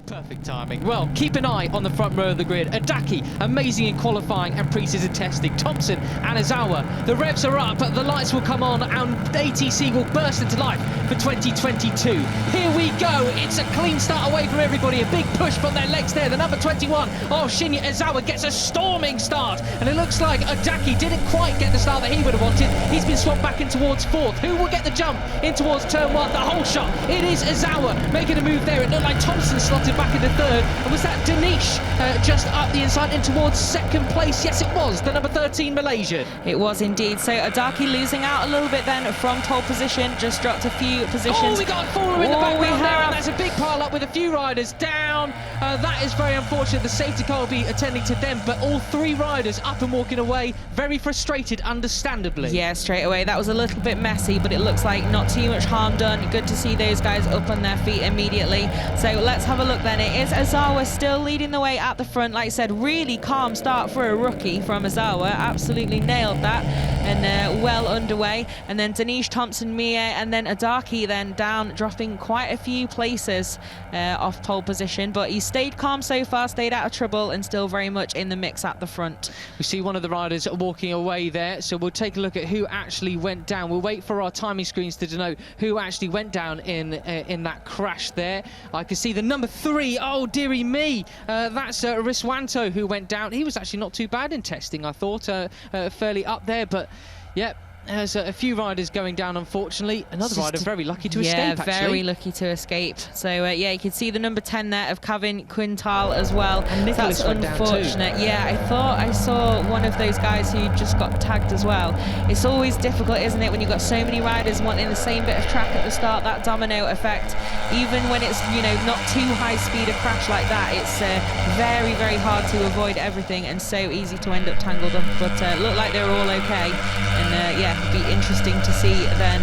Perfect timing. Well, keep an eye on the front row of the grid. Adaki, amazing in qualifying and pre-season testing. Thompson and Azawa, the revs are up, the lights will come on, and ATC will burst into life for 2022. Here we go. It's a clean start away from everybody. A big push from their legs there. The number 21 of Shinya Azawa gets a storming start, and it looks like Adaki didn't quite get the start that he would have wanted. He's been swapped back in towards fourth. Who will get the jump in towards turn one? The whole shot. It is Azawa making a move there. It looked like Thompson slotted back into third, and was that Danish just up the inside in towards second place? Yes, it was the number 13 Malaysian. It was indeed. So Adaki losing out a little bit then from pole position, just dropped a few positions. Oh, we got a faller in the background there, and that's a big pile up with a few riders down. That is very unfortunate. The safety car will be attending to them, but all three riders up and walking away, very frustrated, understandably. Yeah, straight away. That was a little bit messy, but it looks like not too much harm done. Good to see those guys up on their feet immediately. So let's have a look then. It is Azawa still leading the way at the front. Like I said, really calm start for a rookie from Azawa. Absolutely nailed that, and well underway. And then Danish, Thompson, Mie, and then Adaki then down, dropping quite a few places off pole position. But he stayed calm so far, stayed out of trouble, and still very much in the mix at the front. We see one of the riders walking away there, so we'll take a look at who actually went down. We'll wait for our timing screens to denote who actually went down in that crash there. I can see the number 3. Oh, dearie me. That's Riswanto who went down. He was actually not too bad in testing, I thought. Fairly up there, but yep. There's a few riders going down, unfortunately. Another rider very lucky to escape, actually. Yeah, very lucky to escape. So, yeah, you can see the number 10 there of Kevin Quintal as well. And Nicholas went unfortunate. Down too. Yeah, I thought I saw one of those guys who just got tagged as well. It's always difficult, isn't it, when you've got so many riders wanting the same bit of track at the start, that domino effect. Even when it's, you know, not too high speed a crash like that, it's very, very hard to avoid everything and so easy to end up tangled up. But looked like they were all okay. And, yeah, it'd be interesting to see then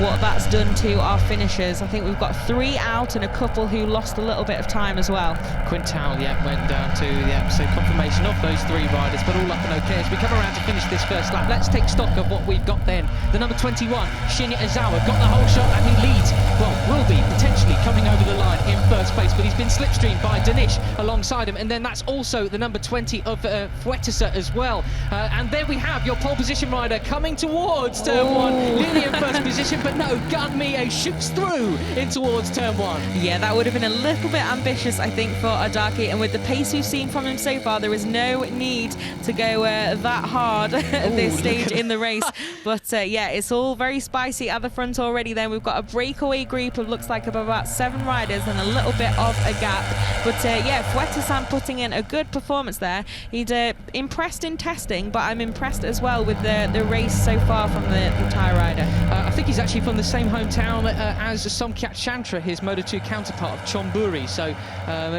what that's done to our finishers. I think we've got 3 out and a couple who lost a little bit of time as well. Quintal, yeah, went down to, yeah, so confirmation of those 3 riders, but all up and okay. As we come around to finish this first lap, let's take stock of what we've got then. The number 21, Shinya Azawa, got the whole shot, and he leads, well, will be potentially coming over the line in first place, but he's been slipstreamed by Danish alongside him, and then that's also the number 20 of Fuetesa as well. And there we have your pole position rider coming towards turn 1, nearly in first position, but no, Gun Mie shoots through in towards turn 1. Yeah, that would have been a little bit ambitious, I think, for Adaki, and with the pace we've seen from him so far, there is no need to go that hard at this stage in the race. But yeah, it's all very spicy at the front already. Then we've got a breakaway group of looks like about 7 riders and a little bit of a gap. But yeah, Fuetesa putting in a good performance there. He'd impressed in testing, but I'm impressed as well with the race so far from the tyre rider. I think he's actually from the same hometown as Somkiat Chantra, his Moto2 counterpart of Chonburi. So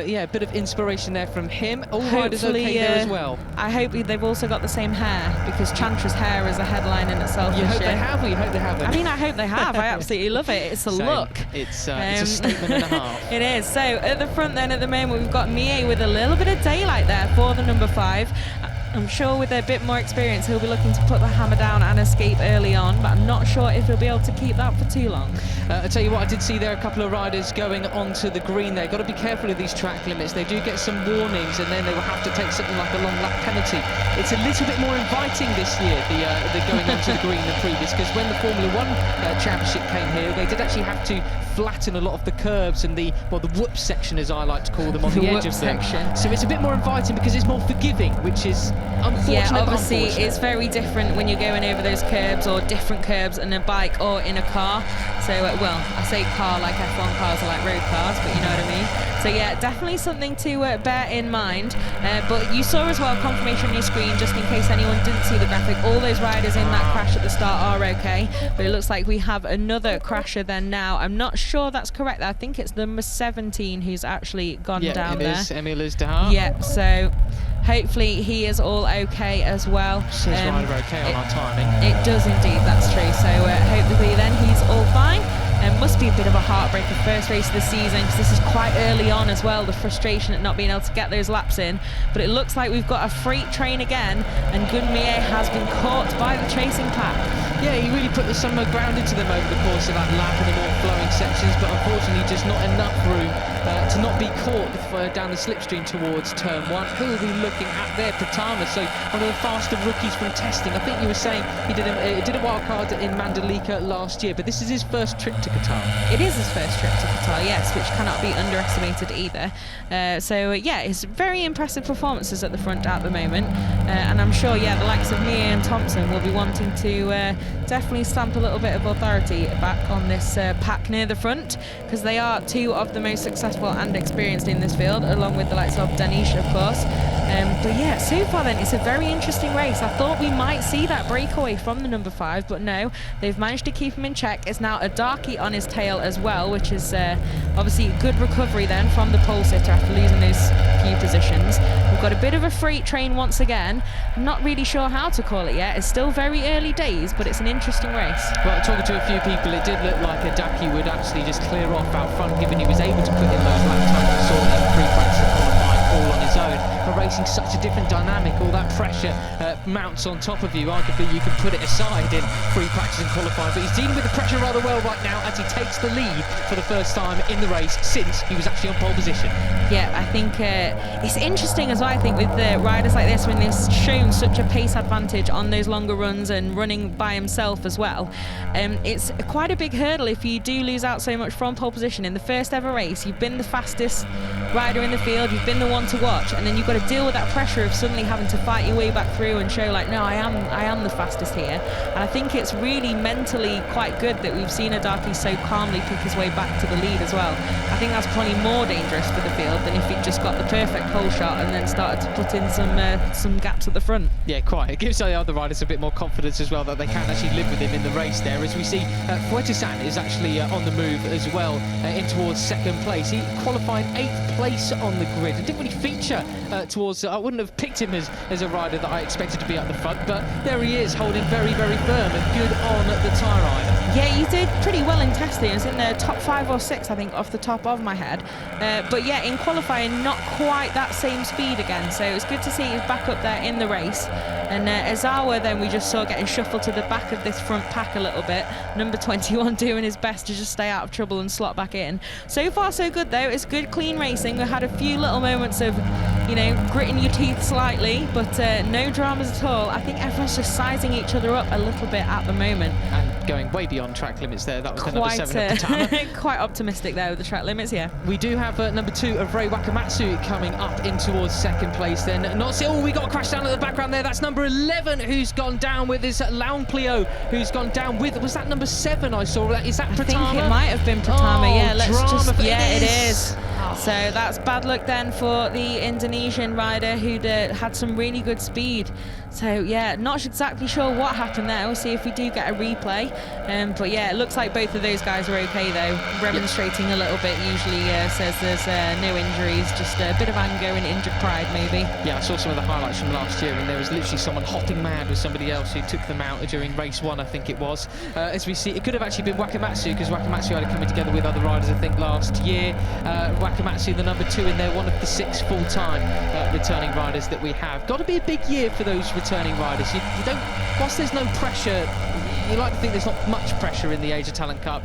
yeah, a bit of inspiration there from him. All riders okay there as well. I hope they've also got the same hair, because Chantra's hair is a headline in itself. You hope they have, or you hope they haven't? I mean, I hope they have. I absolutely love it. It's a look. It's a statement and a half. It is. So at the front then at the moment, we've got Mie with a little bit of daylight there for the number 5. I'm sure with a bit more experience he'll be looking to put the hammer down and escape early on, but I'm not sure if he'll be able to keep that for too long. I tell you what, I did see there a couple of riders going onto the green there. Got to be careful of these track limits. They do get some warnings, and then they will have to take something like a long lap penalty. It's a little bit more inviting this year, the going onto the green than previous, because when the Formula 1 Championship came here, they did actually have to flatten a lot of the curbs and the whoop section, as I like to call them, on the edge of them. So it's a bit more inviting because it's more forgiving, which is unfortunate. Yeah, obviously it's very different when you're going over those curbs, or different curbs in a bike or in a car. So well, I say car like F1 cars are like road cars, but you know what I mean. So yeah, definitely something to bear in mind. But you saw as well confirmation on your screen, just in case anyone didn't see the graphic, all those riders in that crash at the start are okay, but it looks like we have another crasher then now. I'm not sure that's correct. I think it's number 17 who's actually gone down there. Yeah, it is Emil Isdahar. Yeah, so hopefully he is all okay as well. Says rider okay on our timing. It does indeed, that's true. So hopefully then he's all fine. Must be a bit of a heartbreaker first race of the season, because this is quite early on as well, the frustration at not being able to get those laps in. But it looks like we've got a freight train again, and Gunmier has been caught by the chasing pack. Yeah, he really put some ground into them over the course of that lap and the more flowing sections, but unfortunately just not enough room to not be caught down the slipstream towards turn 1. Who will be looking at there? Pratama, so one of the faster rookies from testing. I think you were saying he did a wild card in Mandalika last year, but this is his first trip to Qatar. It is his first trip to Qatar, yes, which cannot be underestimated either. Yeah, it's very impressive performances at the front at the moment, and I'm sure, yeah, the likes of Mia and Thompson will be wanting to definitely stamp a little bit of authority back on this pack near the front, because they are two of the most successful and experienced in this field, along with the likes of Danish, of course. But yeah, so far then, it's a very interesting race. I thought we might see that breakaway from the number 5, but no, they've managed to keep him in check. It's now a darkie on his tail as well, which is obviously a good recovery then from the pole sitter after losing those few positions. We've got a bit of a freight train once again. I'm not really sure how to call it yet. It's still very early days, but it's an interesting race. Well, talking to a few people, it did look like a Daki would actually just clear off out front, given he was able to put in those lap times we saw in pre-practice and qualifying all on his own. But racing such a different dynamic, all that pressure mounts on top of you. Arguably, you can put it aside in free practice and qualifying, but he's dealing with the pressure rather well right now as he takes the lead for the first time in the race since he was actually on pole position. Yeah, I think it's interesting as well, I think, with the riders like this, when they've shown such a pace advantage on those longer runs and running by himself as well. It's quite a big hurdle if you do lose out so much from pole position in the first ever race. You've been the fastest rider in the field, you've been the one to watch, and then you've got to deal with that pressure of suddenly having to fight your way back through and show like, no, I am the fastest here. And I think it's really mentally quite good that we've seen Adaki so calmly pick his way back to the lead as well. I think that's probably more dangerous for the field than if he'd just got the perfect pole shot and then started to put in some gaps at the front. Yeah, quite. It gives the other riders a bit more confidence as well that they can actually live with him in the race there. As we see, Fuetisan is actually on the move as well, in towards second place. He qualified 8th place on the grid and didn't really feature towards... I wouldn't have picked him as a rider that I expected to be at the front, but there he is, holding very, very firm and good on the tyre iron. Yeah, he did pretty well in testing. He was in the top 5 or 6, I think, off the top of my head. But yeah, in qualifying, not quite that same speed again. So it was good to see he's back up there in the race. And Ezawa then we just saw getting shuffled to the back of this front pack a little bit. Number 21 doing his best to just stay out of trouble and slot back in. So far so good though. It's good clean racing. We had a few little moments of, you know, gritting your teeth slightly, but no dramas at all. I think everyone's just sizing each other up a little bit at the moment. And going way beyond track limits there. That was the number 7 of Pratama. Quite optimistic there with the track limits, yeah. We do have number 2 of Ray Wakamatsu coming up in towards second place then. We got a crash down at the background there. That's number 11 who's gone down with his Laun Plio, who's gone down with, was that number 7 I saw? Is that Pratama? I think it might have been Pratama, yeah. It is. So that's bad luck then for the Indonesian rider who'd had some really good speed. So yeah, not exactly sure what happened there. We'll see if we do get a replay. But yeah, it looks like both of those guys are okay though. Remonstrating a little bit usually says there's no injuries, just a bit of anger and injured pride maybe. Yeah, I saw some of the highlights from last year and there was literally someone hopping mad with somebody else who took them out during race 1, I think it was. As we see, it could have actually been Wakamatsu, because Wakamatsu had it coming together with other riders I think last year. Wakamatsu, the number 2 in there, one of the 6 full-time returning riders that we have. Got to be a big year for those returning riders. You don't, whilst there's no pressure, you like to think there's not much pressure in the Asia Talent Cup.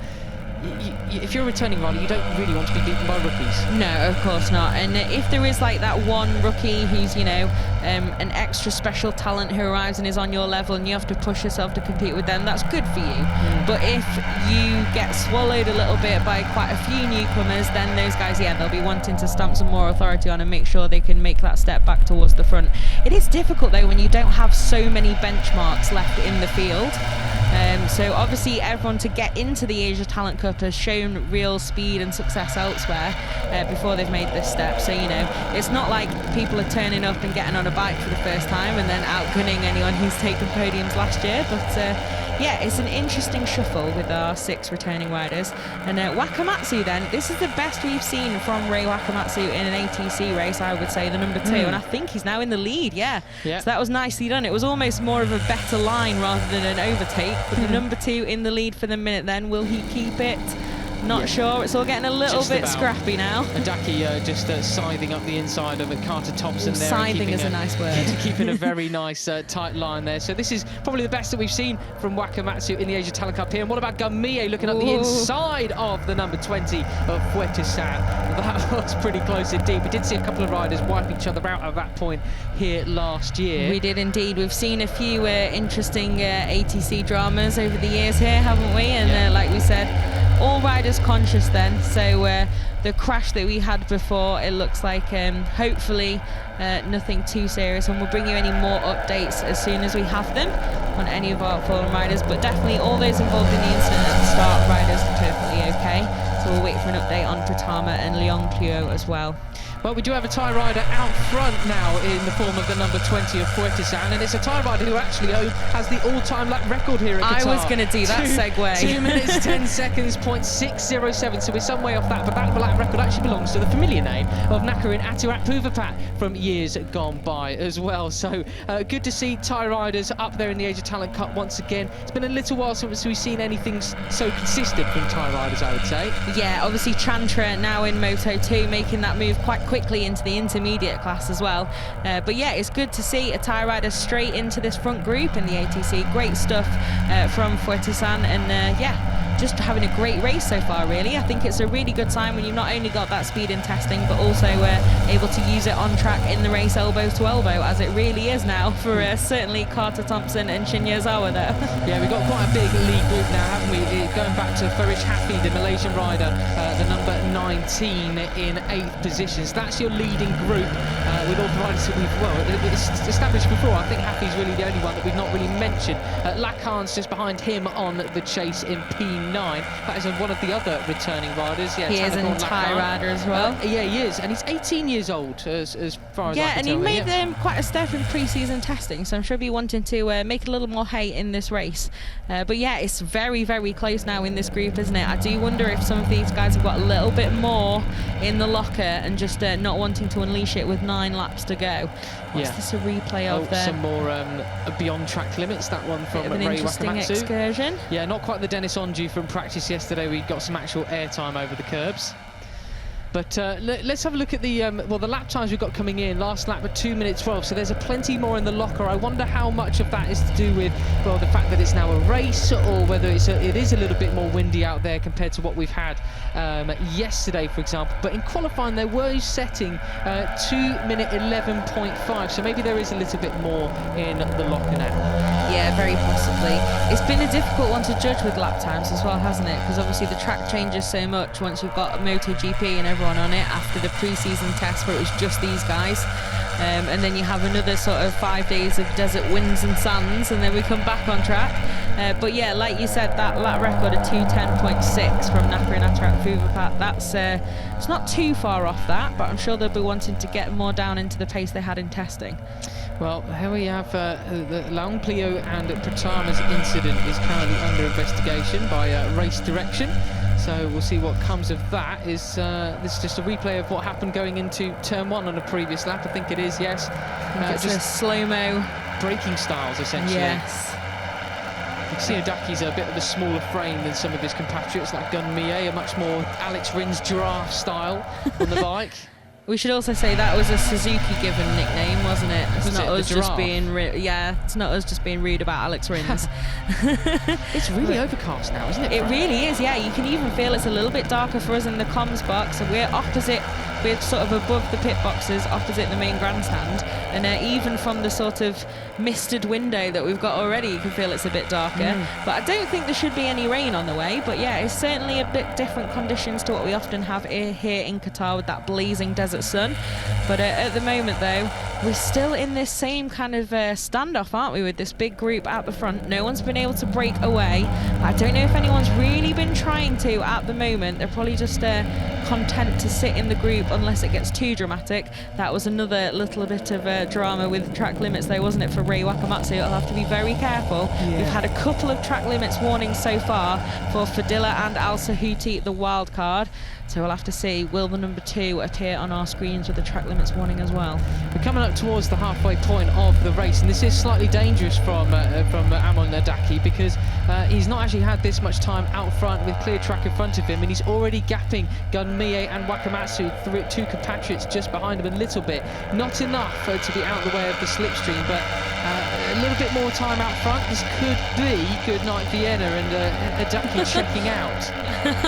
If you're a returning rider, you don't really want to be beaten by rookies. No, of course not. And if there is like that one rookie who's, you know, an extra special talent who arrives and is on your level and you have to push yourself to compete with them, that's good for you. But if you get swallowed a little bit by quite a few newcomers, then those guys, yeah, they'll be wanting to stamp some more authority on and make sure they can make that step back towards the front. It is difficult though when you don't have so many benchmarks left in the field. So obviously everyone to get into the Asia Talent Cup has shown real speed and success elsewhere before they've made this step. So, you know, it's not like people are turning up and getting on a bike for the first time and then outgunning anyone who's taken podiums last year. But yeah, it's an interesting shuffle with our 6 returning riders. And Wakamatsu then, this is the best we've seen from Ray Wakamatsu in an ATC race, I would say, the number 2. And I think he's now in the lead, yeah. So that was nicely done. It was almost more of a better line rather than an overtake. But the number 2 in the lead for the minute then, will he keep it? Not sure. It's all getting a little bit scrappy now. Adaki just scything up the inside of Carter Thompson there. Scything is a nice word. Keeping a very nice tight line there. So this is probably the best that we've seen from Wakamatsu in the Asia Talent Cup here. And what about Gunmie looking up the inside of the number 20 of Fuetesan? That was pretty close indeed. We did see a couple of riders wipe each other out at that point here last year. We did indeed. We've seen a few interesting ATC dramas over the years here, haven't we? And like we said, all riders conscious then. So the crash that we had before, it looks like hopefully nothing too serious, and we'll bring you any more updates as soon as we have them on any of our fallen riders. But definitely all those involved in the incident at the start, riders are perfectly okay. So we'll wait for an update on Pratama and Leon Clio as well. Well, we do have a Thai rider out front now in the form of the number 20 of Fuetesan, and it's a Thai rider who actually has the all-time lap record here at Qatar. I was going to do that segue. 2 minutes, 10 seconds, 0.607, so we're some way off that, but that lap record actually belongs to the familiar name of Nakarin Aturat Puvapat from years gone by as well. So good to see Thai riders up there in the Asia Talent Cup once again. It's been a little while since we've seen anything so consistent from Thai riders, I would say. Yeah, obviously Chantra now in Moto 2, making that move quite quickly into the intermediate class as well. But yeah, it's good to see a Thai rider straight into this front group in the ATC. Great stuff from Fuetesan, and yeah, just having a great race so far, really. I think it's a really good sign when you've not only got that speed in testing, but also able to use it on track in the race elbow to elbow, as it really is now for certainly Carter Thompson and Shinya Zawa there. Yeah, we've got quite a big lead group now, haven't we? Going back to Farish Hafi, the Malaysian rider, the number 19 in 8th position. So that's your leading group with all the riders that we've established before. I think Hafi's really the only one that we've not really mentioned. Lacan's just behind him on the chase in P9. That is one of the other returning riders. Yeah, he is a Thai rider as well. Yeah, he is, and he's 18 years old as far as I can tell. Yeah, and he made quite a step in pre-season testing, so I'm sure he'll be wanting to make a little more hay in this race. But yeah, it's very, very close now in this group, isn't it? I do wonder if some of these guys have got a little bit more in the locker and just not wanting to unleash it with 9 laps to go. What's this a replay of there? Some more beyond track limits, that one from an Ray interesting Wakamatsu. Excursion. Yeah, not quite the Dennis Onju from practice yesterday. We got some actual airtime over the curbs. But let's have a look at the the lap times we've got coming in. Last lap at 2 minutes 12, so there's a plenty more in the locker. I wonder how much of that is to do with, well, the fact that it's now a race, or whether it is a little bit more windy out there compared to what we've had yesterday, for example. But in qualifying, they were setting 2 minute 11.5, so maybe there is a little bit more in the locker now. Yeah, very possibly. It's been a difficult one to judge with lap times as well, hasn't it? Because obviously the track changes so much once you've got MotoGP and everyone on it after the pre-season test where it was just these guys. And then you have another sort of 5 days of desert winds and sands, and then we come back on track. But yeah, like you said, that lap record of 2:10.6 from Nakarin Aturat Puvapat, that's it's not too far off that, but I'm sure they'll be wanting to get more down into the pace they had in testing. Well, here we have the Leon Clio and Pratama's incident is currently under investigation by Race Direction. So we'll see what comes of that. This is just a replay of what happened going into turn 1 on a previous lap? I think it is, yes. It's just a slow-mo. Braking styles, essentially. Yes. You can see Adaki's a bit of a smaller frame than some of his compatriots, like Gunmie, a much more Alex Rins giraffe style on the bike. We should also say that was a Suzuki-given nickname, wasn't it? It's not us just being it's not us just being rude about Alex Rins. It's really overcast now, isn't it? It really is, yeah. You can even feel it's a little bit darker for us in the comms box. And we're opposite, we're sort of above the pit boxes, opposite the main grandstand. And even from the sort of misted window that we've got already, you can feel it's a bit darker. But I don't think there should be any rain on the way. But yeah, it's certainly a bit different conditions to what we often have here in Qatar with that blazing desert sun. But at the moment, though, we're still in this same kind of standoff, aren't we, with this big group at the front. No one's been able to break away. I don't know if anyone's really been trying to at the moment. They're probably just content to sit in the group group unless it gets too dramatic. That was another little bit of drama with track limits though, wasn't it, for Ray Wakamatsu? It'll have to be very careful. We've had a couple of track limits warnings so far for Fadila and Al Sahuti, the wild card. So we'll have to see, will the number 2 appear on our screens with the track limits warning as well? We're coming up towards the halfway point of the race, and this is slightly dangerous from Amon Nadaki, because he's not actually had this much time out front with clear track in front of him, and he's already gapping Gunmie and Wakamatsu, through 2 compatriots just behind him a little bit. Not enough to be out of the way of the slipstream, but a little bit more time out front. This could be good night Vienna and Nadaki checking out.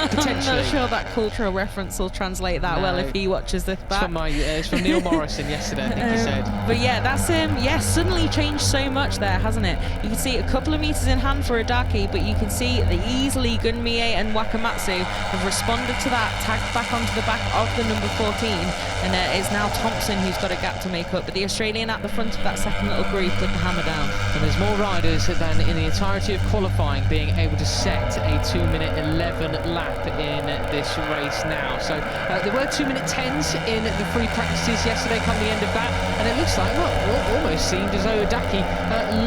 Potentially. I'm not sure that cultural reference will translate that well if he watches this back. It's from Neil Morrison yesterday, I think he said. But yeah, that's suddenly changed so much there, hasn't it? You can see a couple of meters in hand for Adaki, but you can see that easily Gunmie and Wakamatsu have responded to that, tagged back onto the back of the number 14, and it's now Thompson who's got a gap to make up, but the Australian at the front of that second little group with the hammer down. And there's more riders than in the entirety of qualifying being able to set a 2-minute 11 lap in this race now. So there were 2-minute 10s in the free practices yesterday come the end of that, and it looks like, well, almost seemed as though Adaki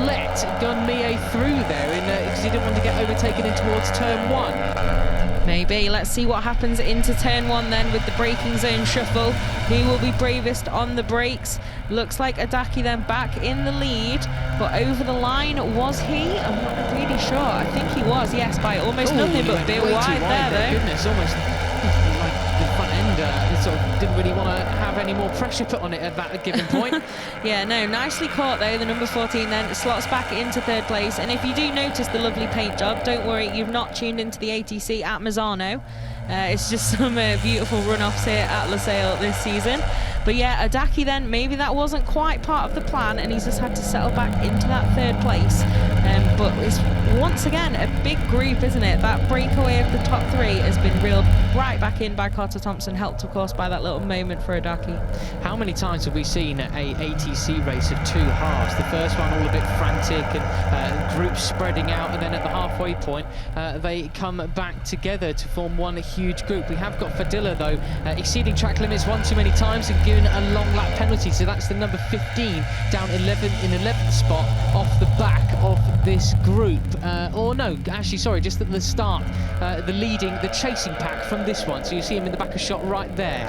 let Gunmie through there because he didn't want to get overtaken in towards turn 1. Maybe. Let's see what happens into turn 1 then with the braking zone shuffle. Who will be bravest on the brakes? Looks like Adaki then back in the lead, but over the line, was he? I'm not really sure. I think he was, yes, by almost nothing, but a bit wide there though. Goodness, almost like the front end sort of didn't really want to have any more pressure put on it at that given point. Yeah, no, nicely caught though. The number 14 then slots back into 3rd place, and if you do notice the lovely paint job, don't worry, you've not tuned into the ATC at Mazzano. It's just some beautiful run-offs here at Lusail this season. But yeah, Adaki then, maybe that wasn't quite part of the plan, and he's just had to settle back into that 3rd place. But it's once again a big group, isn't it? That breakaway of the top 3 has been reeled right back in by Carter Thompson, helped of course by that little moment for Adaki. How many times have we seen a ATC race of 2 halves? The first one all a bit frantic and groups spreading out, and then at the halfway point they come back together to form one huge group. We have got Fadila though exceeding track limits one too many times and given a long lap penalty, so that's the number 15 down 11th spot off the back of this group. Or no, actually sorry, just at the start, the chasing pack from this one, so you see him in the back of shot right there.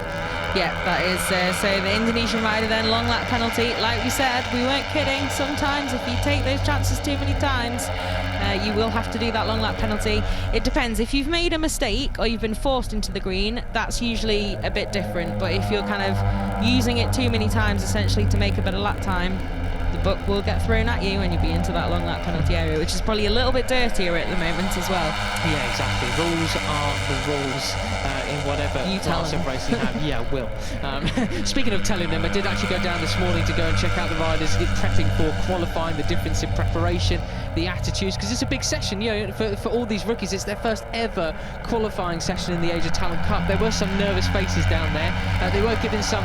Yeah, that is so the Indonesian rider then, long lap penalty. Like we said, we weren't kidding. Sometimes if you take those chances too many times, you will have to do that long lap penalty. It depends. If you've made a mistake or you've been forced into the green, that's usually a bit different. But if you're kind of using it too many times essentially to make a better lap time, the book will get thrown at you and you'll be into that long lap penalty area, which is probably a little bit dirtier at the moment as well. Yeah, exactly. Rules are the rules in whatever class of race you have. Yeah, will. Speaking of telling them, I did actually go down this morning to go and check out the riders prepping for qualifying, the difference in preparation, the attitudes, because it's a big session, you know, for all these rookies. It's their first ever qualifying session in the Asia Talent Cup. There were some nervous faces down there. They were given some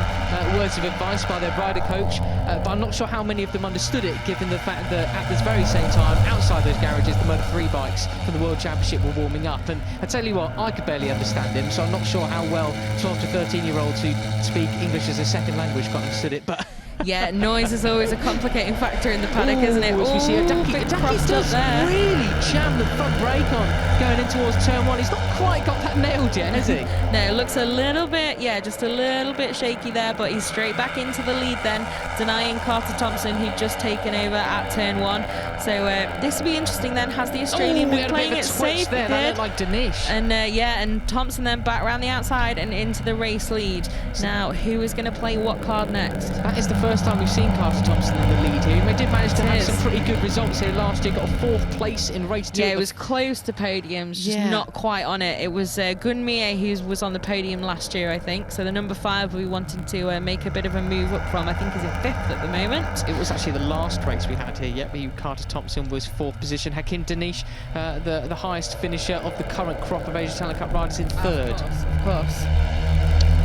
words of advice by their rider coach, but I'm not sure how many of them understood it, given the fact that at this very same time, outside those garages, the Moto 3 bikes from the World Championship were warming up. And I tell you what, I could barely understand him, so I'm not sure how well 12 to 13-year-olds who speak English as a second language got understood it, but... Yeah, noise is always a complicating factor in the paddock, isn't it? As we see Adaki does really jam the front brake on going in towards turn 1. He's not quite got that nailed yet, has he? No, it looks a little bit, yeah, just a little bit shaky there, but he's straight back into the lead then, denying Carter Thompson, who'd just taken over at turn 1. So this will be interesting then. Has the Australian been playing it safe? There. That looked like Dinesh. And yeah, and Thompson then back around the outside and into the race lead. Now, who is going to play what card next? That is the first time we've seen Carter Thompson in the lead here. He did manage to have some pretty good results here last year. Got a 4th place in race 2. Yeah, it was close to podiums, just not quite on it. It was Gunmie who was on the podium last year, I think. So the number 5 we wanted to make a bit of a move up from, I think is in 5th at the moment. It was actually the last race we had here. Yep, Carter Thompson was 4th position. Hakim Dinesh, the highest finisher of the current crop of Asia Talent Cup riders, in 3rd. Of course.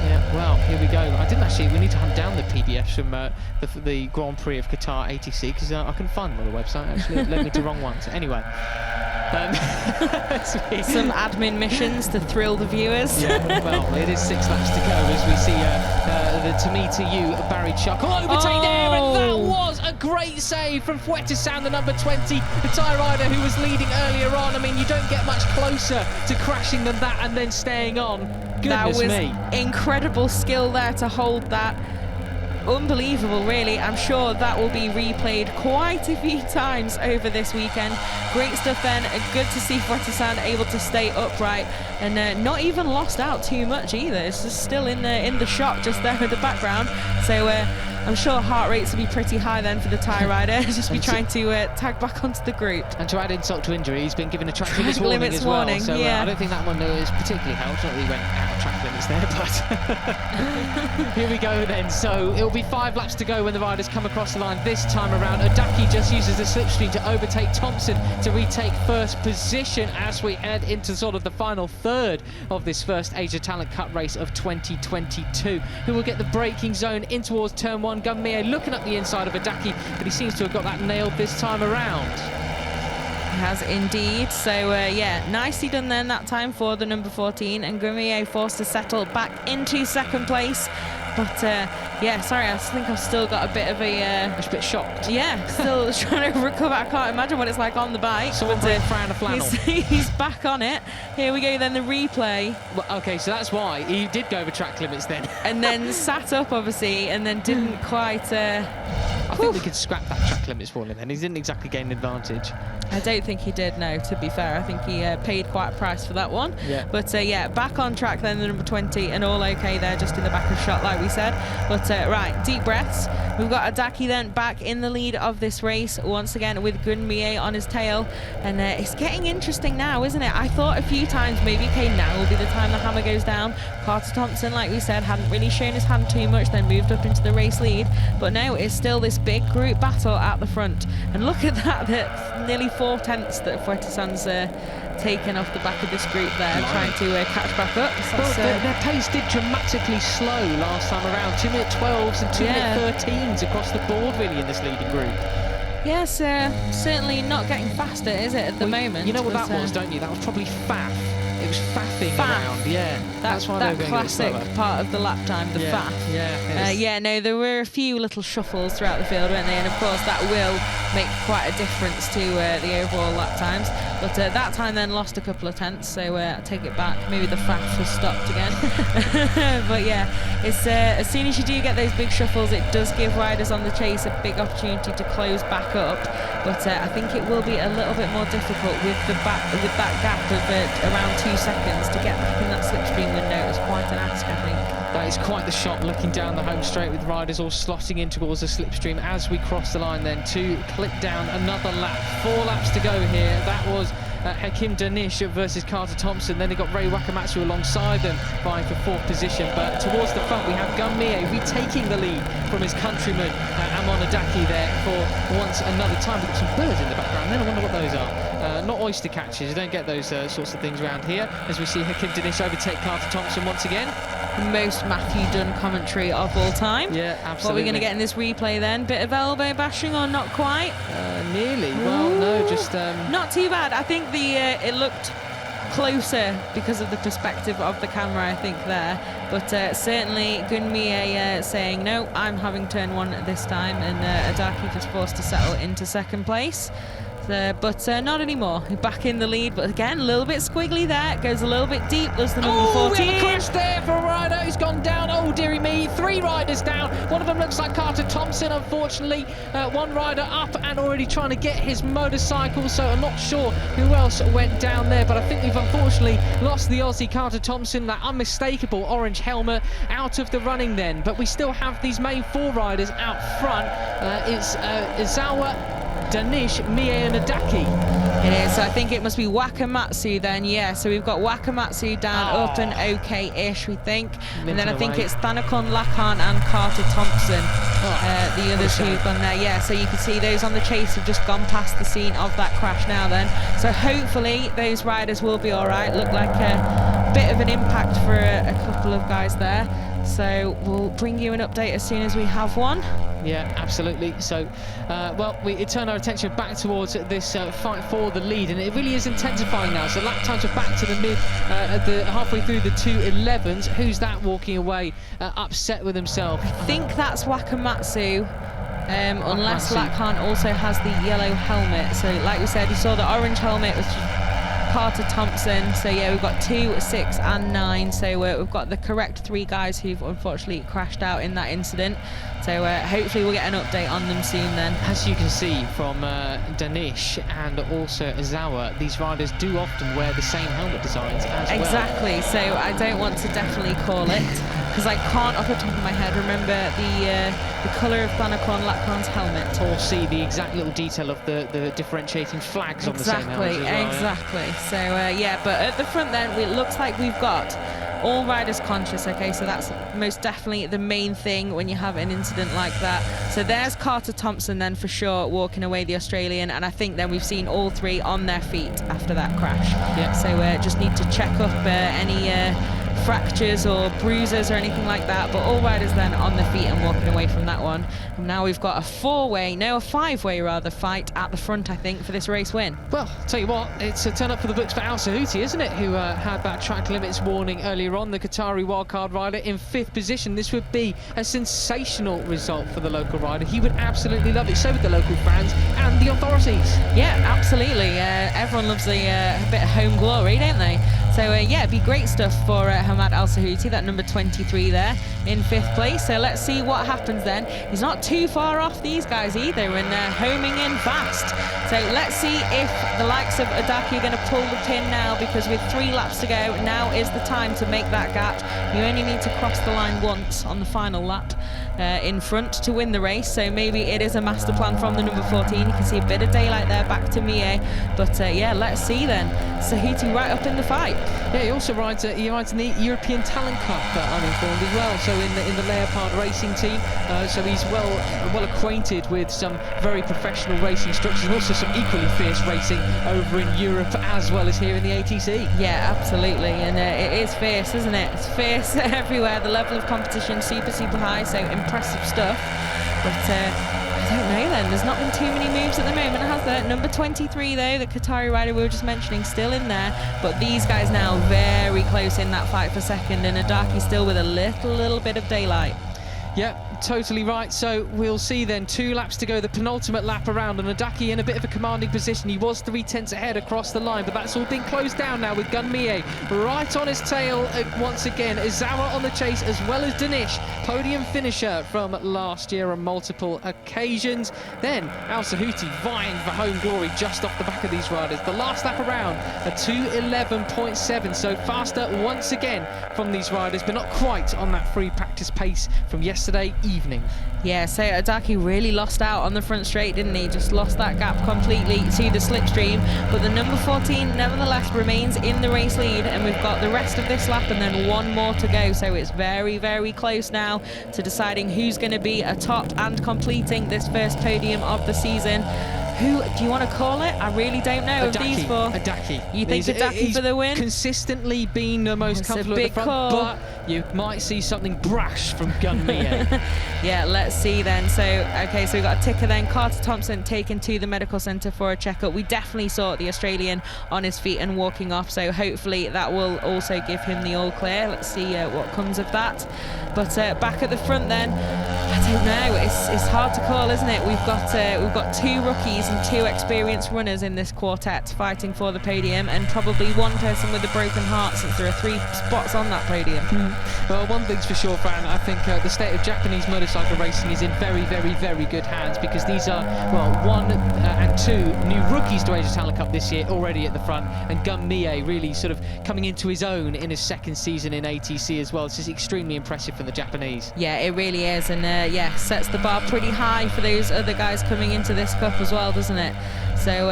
Yeah, well, here we go. We need to hunt down the PDFs from the Grand Prix of Qatar ATC, because I couldn't find them on the website, actually. It led me to wrong ones. Anyway. Some admin missions to thrill the viewers. Yeah, well, it is 6 laps to go as we see the to me to you Barry Chuck overtake there, and that was a great save from Fuetesan, the number 20, the Thai rider who was leading earlier on. I mean, you don't get much closer to crashing than that and then staying on. Goodness me. That was incredible skill there to hold that. Unbelievable, really. I'm sure that will be replayed quite a few times over this weekend. Great stuff then. Good to see Fuetesan able to stay upright and not even lost out too much either. It's just still in the shot just there in the background. So I'm sure heart rates will be pretty high then for the Thai rider. Just be trying to tag back onto the group. And to add insult to injury, he's been given a track limits warning as well. So I don't think that one is particularly helped. Not that he went out of track limits there, but here we go then. So it'll be 5 laps to go when the riders come across the line this time around. Adaki just uses the slipstream to overtake Thompson to retake first position as we head into sort of the final third of this first Asia Talent Cup race of 2022. Who will get the braking zone in towards turn 1. Gunmie looking up the inside of Adaki, but he seems to have got that nailed this time around. He has indeed. So yeah, nicely done then that time for the number 14, and Gunmie forced to settle back into second place. But yeah, sorry, I think I've still got a bit of a bit shocked. Yeah, still trying to recover. I can't imagine what it's like on the bike. Someone frown a flannel. He's back on it. Here we go then, the replay. Well, okay, so that's why he did go over track limits then. And then sat up, obviously, and then didn't quite... I think we could scrap that track limits for him then. He didn't exactly gain an advantage. I don't think he did, no, to be fair. I think he paid quite a price for that one. Yeah. But yeah, back on track then, the number 20, and all okay there, just in the back of shot, like we said. But right, deep breaths. We've got Adaki then back in the lead of this race, once again with Gunmie on his tail. And it's getting interesting now, isn't it? I thought a few times maybe, okay, now will be the time the hammer goes down. Carter Thompson, like we said, hadn't really shown his hand too much, then moved up into the race lead. But now it's still this big group battle at the front. And look at that, that's nearly 4/10 that Fuetesan's taken off the back of this group there, trying to catch back up. So well, their pace did dramatically slow last time around. 2-minute 12s and 2-minute 13s across the board, really, in this leading group. Yes, certainly not getting faster, is it, at the moment? You know what that was, don't you? That was probably faff. It was faffing around, yeah. That's why that classic part of the lap time, the faff. Yeah, yeah, no, there were a few little shuffles throughout the field, weren't they? And of course, that will make quite a difference to the overall lap times. But that time then lost a couple of tenths, so I take it back. Maybe the faff was stopped again. But yeah, it's as soon as you do get those big shuffles, it does give riders on the chase a big opportunity to close back up. But I think it will be a little bit more difficult with that gap of around 2 seconds to get back in that slipstream window. It was quite an ask, I think. That is quite the shot, looking down the home straight with riders all slotting in towards the slipstream as we cross the line then to clip down another lap. 4 laps to go here. That was Hakim Danish versus Carter Thompson. Then they got Ray Wakamatsu alongside them, vying for 4th position. But towards the front, we have Gunmie retaking the lead from his countryman Amon Adaki there for once another time. We've got some birds in the background then. I wonder what those are. Not oyster catchers. You don't get those sorts of things around here. As we see Hakim Danish overtake Carter Thompson once again. Most Matthew Dunn commentary of all time. Yeah, absolutely. What are we going to get in this replay then? Bit of elbow bashing or not quite? Nearly. Well, no, just... Not too bad. I think it looked closer because of the perspective of the camera, I think, there. But certainly Gunmie saying, no, I'm having turn 1 this time, and Adaki just forced to settle into second place. But not anymore. Back in the lead, but again, a little bit squiggly there. Goes a little bit deep. There's the number 14. We have a crash there for a rider who's gone down. Oh, dearie me. 3 riders down. One of them looks like Carter Thompson, unfortunately. One rider up and already trying to get his motorcycle, so I'm not sure who else went down there, but I think we've unfortunately lost the Aussie Carter Thompson, that unmistakable orange helmet, out of the running then. But we still have these main 4 riders out front. It's Izawa, Danish, Mie and Adaki. It is, so I think it must be Wakamatsu then, yeah. So we've got Wakamatsu down up and okay-ish, we think. And then I think it's Thanakon, Lakan and Carter Thompson, the others who've gone there. Yeah, so you can see those on the chase have just gone past the scene of that crash now then. So hopefully those riders will be all right. Look like bit of an impact for a couple of guys there. So we'll bring you an update as soon as we have one. Yeah, absolutely. So, well, we turn our attention back towards this fight for the lead, and it really is intensifying now. So lap times are back to the halfway through the 2:11s. Who's that walking away upset with himself? I think that's Wakamatsu. Unless Lacan also has the yellow helmet. So like we said, you saw the orange helmet, which is Carter Thompson. So yeah, we've got 2, 6 and 9. So we've got the correct 3 guys who've unfortunately crashed out in that incident. So hopefully we'll get an update on them soon then. As you can see from Danish and also Azawa, these riders do often wear the same helmet designs as well. Exactly, so I don't want to definitely call it, because I can't off the top of my head remember the colour of Thanakorn Lacan's helmet. Or see the exact little detail of the differentiating flags on the same helmet as well. Exactly. So yeah, but at the front then, it looks like we've got all riders conscious. Okay, so that's most definitely the main thing when you have an incident like that. So there's Carter Thompson then for sure walking away, the Australian, and I think then we've seen all 3 on their feet after that crash. Yeah. So just need to check up any fractures or bruises or anything like that, but all riders then on their feet and walking away from that one. And now we've got a 5-way rather fight at the front, I think, for this race win. Well, tell you what, it's a turn up for the books for Al Sahuti, isn't it, who had that track limits warning earlier on, the Qatari wildcard rider in 5th position. This would be a sensational result for the local rider. He would absolutely love it, so would the local fans and the authorities. Yeah, absolutely. Everyone loves a bit of home glory, don't they? So yeah, it'd be great stuff for Hamad Al Sahuti, that number 23 there in 5th place. So let's see what happens then. He's not too far off these guys either, and homing in fast. So let's see if the likes of Adaki are going to pull the pin now, because with 3 laps to go, now is the time to make that gap. You only need to cross the line once on the final lap in front to win the race. So maybe it is a master plan from the number 14. You can see a bit of daylight there back to Mie. But yeah, let's see then. Sahuti right up in the fight. Yeah, he also rides in the European Talent Cup, I'm informed as well. So in the Leopard racing team. So he's well acquainted with some very professional racing structures, and also some equally fierce racing over in Europe as well as here in the ATC. Yeah, absolutely, and it is fierce, isn't it? It's fierce everywhere. The level of competition super high. So impressive stuff. But I don't know then, there's not been too many moves at the moment, has there? Number 23 though, the Qatari rider we were just mentioning, still in there, but these guys now very close in that fight for second, and Adaki still with a little bit of daylight. Yeah, totally right. So we'll see then 2 laps to go, the penultimate lap around, and Adaki in a bit of a commanding position. He was 3/10 ahead across the line, but that's all been closed down now with Gunmie right on his tail once again. Izawa on the chase as well as Danish, podium finisher from last year on multiple occasions. Then Al Sahuti vying for home glory just off the back of these riders. The last lap around, a 2:11.7, so faster once again from these riders, but not quite on that free practice pace from yesterday evening. Yeah, so Adaki really lost out on the front straight, didn't he? Just lost that gap completely to the slipstream. But the number 14 nevertheless remains in the race lead, and we've got the rest of this lap and then 1 more to go. So it's very close now to deciding who's going to be atop and completing this first podium of the season. Who do you want to call it? I really don't know. Adaki, of these 4. Adaki. You think Adaki for the win? Consistently been the most comfortable at the front, call. But you might see something brash from Gunmie. Yeah, let's see then. So, okay, so we've got a ticker then. Carter Thompson taken to the medical centre for a checkup. We definitely saw the Australian on his feet and walking off, so hopefully that will also give him the all clear. Let's see what comes of that. But back at the front then, I don't know. It's hard to call, isn't it? We've got 2 rookies and 2 experienced runners in this quartet fighting for the podium, and probably 1 person with a broken heart, since there are 3 spots on that podium. Well, one thing's for sure, Fran, I think the state of Japanese motorcycle racing is in very good hands, because these are, well, 1 and 2 new rookies to Asia Talent Cup this year already at the front, and Gunmie really sort of coming into his own in his 2nd season in ATC as well. This is extremely impressive for from the Japanese. Yeah, it really is, and yeah, sets the bar pretty high for those other guys coming into this cup as well, doesn't it? So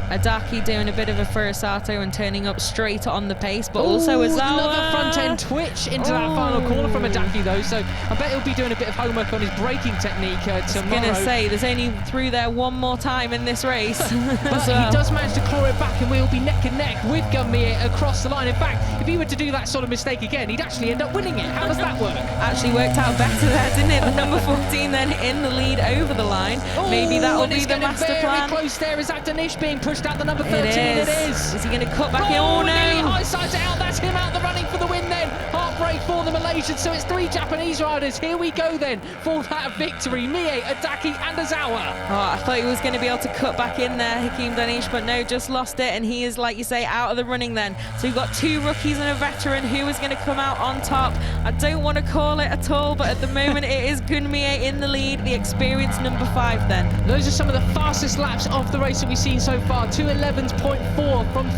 Adaki doing a bit of a Furusato and turning up straight on the pace, but also Aizawa. Another front-end twitch into that final corner from Adaki, though, so I bet he'll be doing a bit of homework on his braking technique tomorrow. I was going to say, there's only through there one more time in this race. But he does manage to claw it back, and we'll be neck and neck with Gunmie across the line. In fact, if he were to do that sort of mistake again, he'd actually end up winning it. How does that work? Actually worked out better there, didn't it? The number 14 then in the lead over the line. Maybe that will be the master plan. Very close there. Is that Danish being pushed out the number 13? It is. Is he going to cut back in? Oh, no. High sides it out. That's him out the running for the win then. Heartbreak for the Malaysians. So it's 3 Japanese riders. Here we go then for that victory. Mie, Adaki and Aizawa. Oh, I thought he was going to be able to cut back in there, Hakeem Danish, but no, just lost it. And he is, like you say, out of the running then. So we've got 2 rookies and a veteran. Who is going to come out on top? I don't want to call it at all, but at the moment it is Gunmie in the lead, the experienced number 5 then. Those are some of the fastest laps of the race that we've seen so far. 2:11.4 from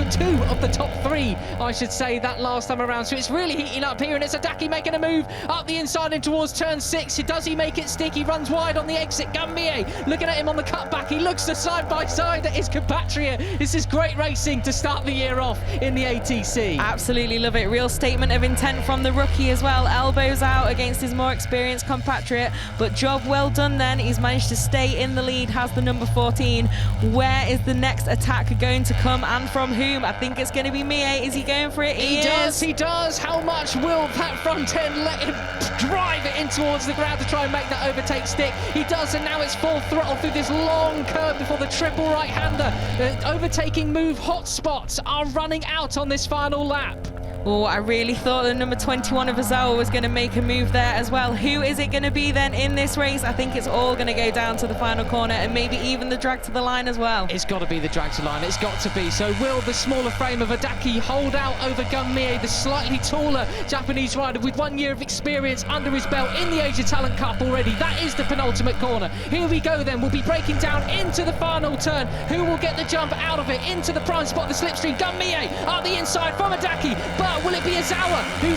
2 of the top 3, I should say, that last time around. So it's really heating up here, and it's Adaki making a move up the inside and towards turn 6. Does he make it stick? He runs wide on the exit. Gunmie looking at him on the cutback. He looks to side by side at his compatriot. This is great racing to start the year off in the ATC. Absolutely love it. Real statement of intent from the rookie as well. Elbows out against his more experienced compatriot, but job well done then. He's managed to stay in the lead, has the number 14. Where is the next attack going to come, and from whom? I think it's going to be Mie. Is he going for it? He does. How much will that front end let him drive it in towards the ground to try and make that overtake stick? He does, and now it's full throttle through this long curve before the triple right-hander. The overtaking move hotspots are running out on this final lap. Oh, I really thought the number 21 of Aizawa was going to make a move there as well. Who is it going to be then in this race? I think it's all going to go down to the final corner, and maybe even the drag to the line as well. It's got to be the drag to line. It's got to be. So will the smaller frame of Adaki hold out over Gunmie, the slightly taller Japanese rider with 1 year of experience under his belt in the Asia Talent Cup already? That is the penultimate corner. Here we go then. We'll be breaking down into the final turn. Who will get the jump out of it into the prime spot, the slipstream? Gunmie up the inside from Adaki, but will it be Aizawa who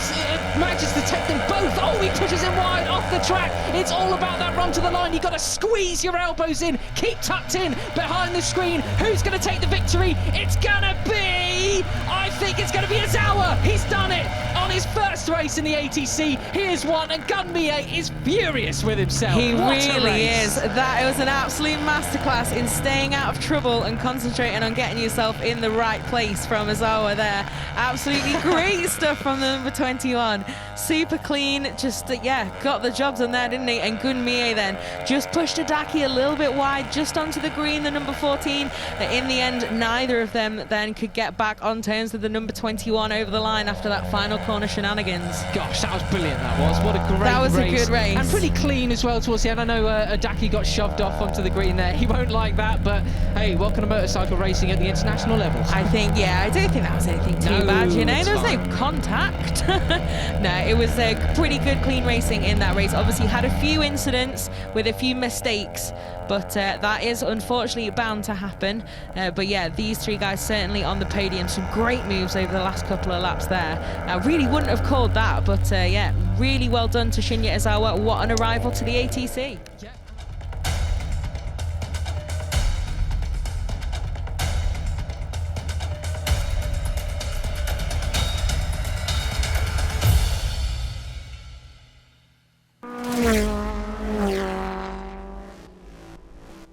manages to take them both? Oh, he pushes him wide off the track. It's all about that run to the line. You've got to squeeze your elbows in, keep tucked in behind the screen. Who's going to take the victory? It's going to be, I think it's going to be Aizawa. He's done it on his first race in the ATC. Here's one, and Gunmie is furious with himself. He really is. That was an absolute masterclass in staying out of trouble and concentrating on getting yourself in the right place from Aizawa there. Absolutely great stuff from the number 21. Super clean, just yeah, got the job done there, didn't he? And Gunmie then just pushed Adaki a little bit wide, just onto the green, the number 14. But in the end, neither of them then could get back on terms with the number 21 over the line after that final corner shenanigans. Gosh, that was brilliant, that was. What a great race. That was a good race. And pretty clean as well towards the end. I know Adaki got shoved off onto the green there. He won't like that, but hey, welcome to motorcycle racing at the international level. I think, yeah, I don't think that was anything too bad, you know. There was no contact. No, it was a pretty good clean racing in that race. Obviously had a few incidents with a few mistakes, but that is unfortunately bound to happen. But yeah, these 3 guys certainly on the podium. Some great moves over the last couple of laps there. I really wouldn't have called that, but yeah, really well done to Shinya Aizawa. What an arrival to the ATC. Yeah.